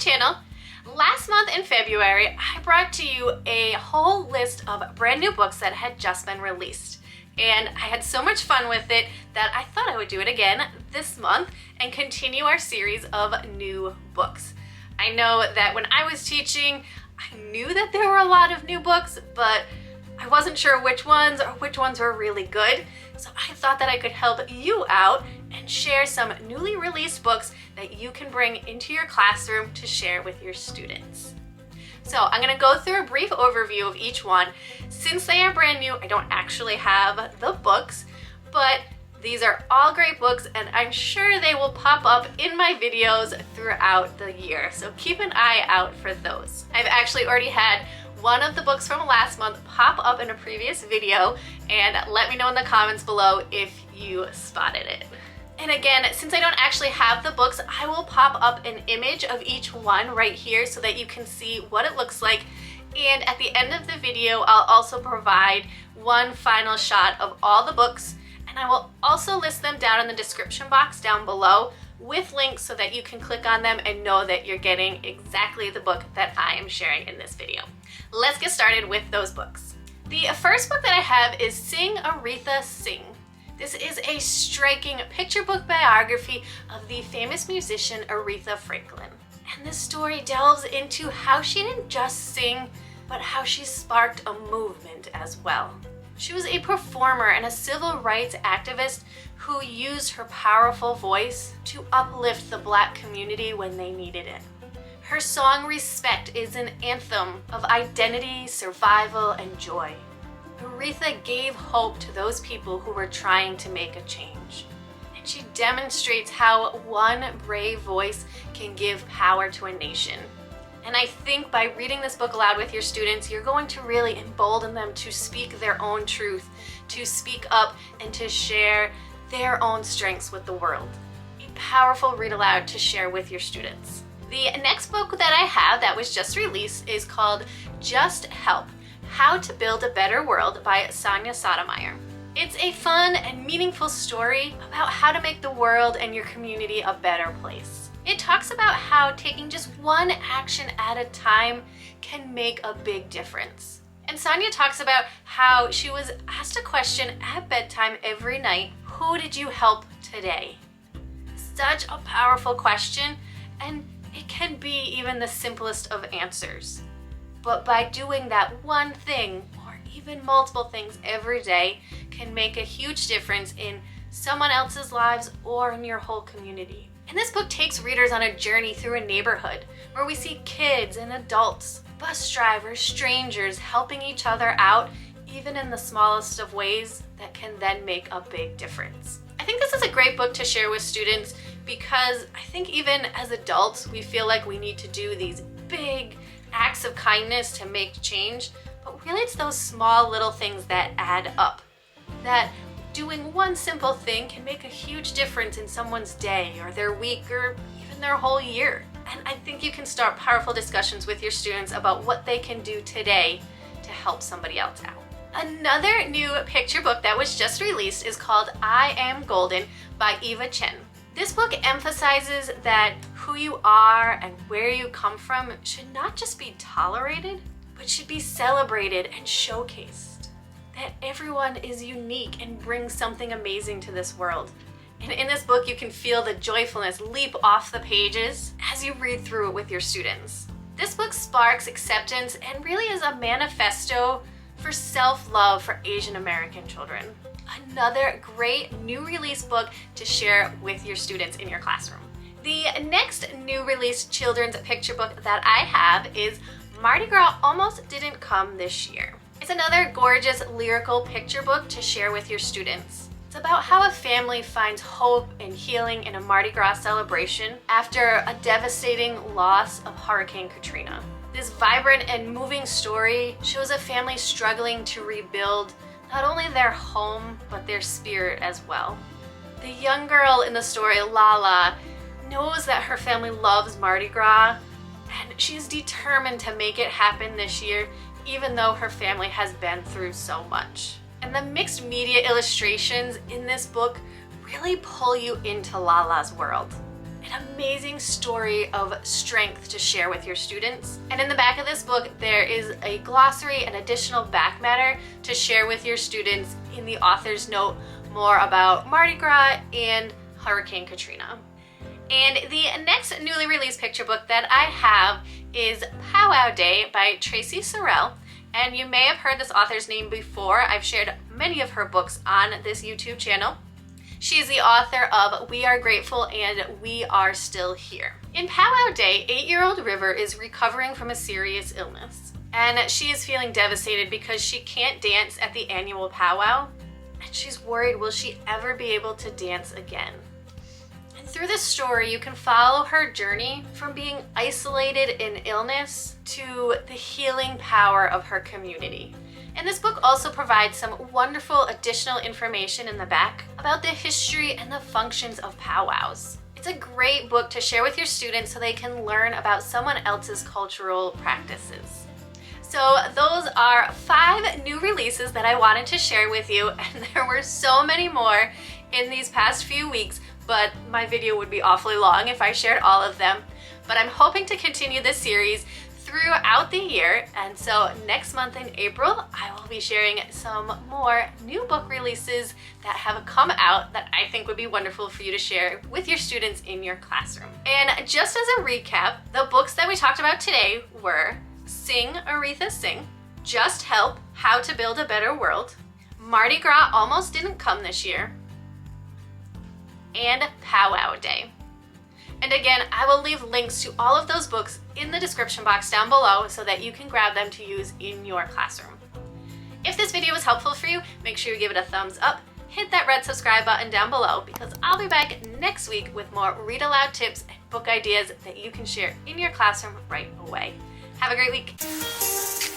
channel. Last month in February, I brought to you a whole list of brand new books that had just been released. And I had so much fun with it that I thought I would do it again this month and continue our series of new books. I know that when I was teaching, I knew that there were a lot of new books, but I wasn't sure which ones were really good. So I thought that I could help you out and share some newly released books that you can bring into your classroom to share with your students. So I'm gonna go through a brief overview of each one. Since they are brand new, I don't actually have the books, but these are all great books and I'm sure they will pop up in my videos throughout the year. So keep an eye out for those. I've actually already had one of the books from last month pop up in a previous video, and let me know in the comments below if you spotted it. And again, since I don't actually have the books, I will pop up an image of each one right here so that you can see what it looks like. And at the end of the video, I'll also provide one final shot of all the books, and I will also list them down in the description box down below with links so that you can click on them and know that you're getting exactly the book that I am sharing in this video. Let's get started with those books. The first book that I have is Sing Aretha Sing. This is a striking picture book biography of the famous musician Aretha Franklin. And this story delves into how she didn't just sing, but how she sparked a movement as well. She was a performer and a civil rights activist who used her powerful voice to uplift the Black community when they needed it. Her song Respect is an anthem of identity, survival, and joy. Aretha gave hope to those people who were trying to make a change. And she demonstrates how one brave voice can give power to a nation. And I think by reading this book aloud with your students, you're going to really embolden them to speak their own truth, to speak up, and to share their own strengths with the world. A powerful read aloud to share with your students. The next book that I have that was just released is called Just Help: How to Build a Better World by Sonia Sotomayor. It's a fun and meaningful story about how to make the world and your community a better place. It talks about how taking just one action at a time can make a big difference. And Sonia talks about how she was asked a question at bedtime every night: who did you help today? Such a powerful question, and it can be even the simplest of answers. But by doing that one thing, or even multiple things every day, can make a huge difference in someone else's lives or in your whole community. And this book takes readers on a journey through a neighborhood where we see kids and adults, bus drivers, strangers helping each other out, even in the smallest of ways that can then make a big difference. I think this is a great book to share with students because I think even as adults, we feel like we need to do these big acts of kindness to make change, but really it's those small little things that add up. That doing one simple thing can make a huge difference in someone's day or their week or even their whole year. And I think you can start powerful discussions with your students about what they can do today to help somebody else out. Another new picture book that was just released is called I Am Golden by Eva Chen. This book emphasizes that who you are and where you come from should not just be tolerated, but should be celebrated and showcased. That everyone is unique and brings something amazing to this world. And in this book, you can feel the joyfulness leap off the pages as you read through it with your students. This book sparks acceptance and really is a manifesto for self-love for Asian American children. Another great new release book to share with your students in your classroom. The next new release children's picture book that I have is Mardi Gras Almost Didn't Come This Year. It's another gorgeous lyrical picture book to share with your students. It's about how a family finds hope and healing in a Mardi Gras celebration after a devastating loss of Hurricane Katrina. This vibrant and moving story shows a family struggling to rebuild not only their home, but their spirit as well. The young girl in the story, Lala, knows that her family loves Mardi Gras, and she's determined to make it happen this year, even though her family has been through so much. And the mixed media illustrations in this book really pull you into Lala's world. And an amazing story of strength to share with your students. And in the back of this book, there is a glossary and additional back matter to share with your students in the author's note more about Mardi Gras and Hurricane Katrina. And the next newly released picture book that I have is Powwow Day by Tracy Sorrell. And you may have heard this author's name before. I've shared many of her books on this YouTube channel. She is the author of We Are Grateful and We Are Still Here. In Powwow Day, 8-year-old River is recovering from a serious illness. And she is feeling devastated because she can't dance at the annual powwow. And she's worried, will she ever be able to dance again? And through this story, you can follow her journey from being isolated in illness to the healing power of her community. And this book also provides some wonderful additional information in the back about the history and the functions of powwows. It's a great book to share with your students so they can learn about someone else's cultural practices. So those are 5 new releases that I wanted to share with you, and there were so many more in these past few weeks, but my video would be awfully long if I shared all of them. But I'm hoping to continue this series throughout the year, and so next month in April I will be sharing some more new book releases that have come out that I think would be wonderful for you to share with your students in your classroom. And just as a recap, the books that we talked about today were Sing, Aretha, Sing, Just Help, How to Build a Better World, Mardi Gras Almost Didn't Come This Year, and Powwow Day. And again, I will leave links to all of those books in the description box down below so that you can grab them to use in your classroom. If this video was helpful for you, make sure you give it a thumbs up, hit that red subscribe button down below, because I'll be back next week with more read aloud tips and book ideas that you can share in your classroom right away. Have a great week.